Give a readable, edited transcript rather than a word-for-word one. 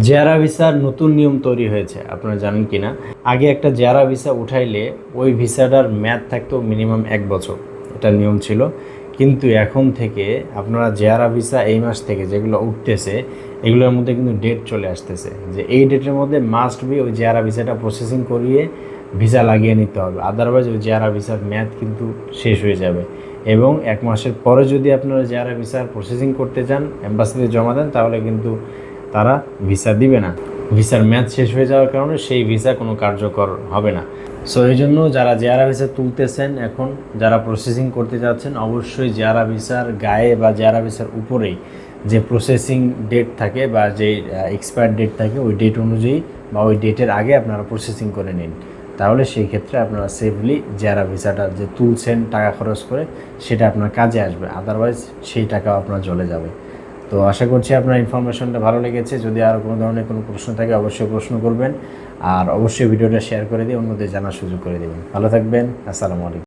জেআরএ ভিসার নতুন নিয়ম তৈরি হয়েছে, আপনারা জানেন কি না? আগে একটা জেআরএ ভিসা উঠাইলে ওই ভিসাটার মেয়াদ থাকতো মিনিমাম 1 বছর, এটা নিয়ম ছিল। কিন্তু এখন থেকে আপনারা জেআরএ ভিসা এই মাস থেকে যেগুলো উঠতেছে এগুলোর মধ্যে কিন্তু ডেট চলে আসতেছে যে এই ডেটের মধ্যে মাস্ট বি ওই জেআরএ ভিসাটা প্রসেসিং করিয়ে ভিসা লাগিয়ে নিতে হবে, আদারওয়াইজ ওই জেআরএ ভিসার মেয়াদ কিন্তু শেষ হয়ে যাবে। এবং 1 মাসের পরে যদি আপনারা জেআরএ ভিসার প্রসেসিং করতে চান, এম্বাসিতে জমা দেন, তাহলে কিন্তু তারা ভিসা দিবে না। ভিসার মেয়াদ শেষ হয়ে যাওয়ার কারণে সেই ভিসা কোনো কার্যকর হবে না। সো এই জন্য যারা জেআরএ ভিসা তুলতেছেন, এখন যারা প্রসেসিং করতে যাচ্ছেন, অবশ্যই জেআরএ ভিসার গায়ে বা জেআরএ ভিসার উপরেই যে প্রসেসিং ডেট থাকে বা যে এক্সপায়ার ডেট থাকে ওই ডেট অনুযায়ী বা ওই ডেটের আগে আপনারা প্রসেসিং করে নিন। তাহলে সেই ক্ষেত্রে আপনারা সেফলি জেআরএ ভিসাটা যে তুলছেন টাকা খরচ করে সেটা আপনার কাজে আসবে, আদারওয়াইজ সেই টাকাও আপনার চলে যাবে। তো আশা করছি আপনার ইনফরমেশনটা ভালো লেগেছে। যদি আরও কোনো ধরনের কোনো প্রশ্ন থাকে অবশ্যই প্রশ্ন করবেন, আর অবশ্যই ভিডিওটা শেয়ার করে দিয়ে অন্যদের জানার সুযোগ করে দেবেন। ভালো থাকবেন। আসসালামু আলাইকুম।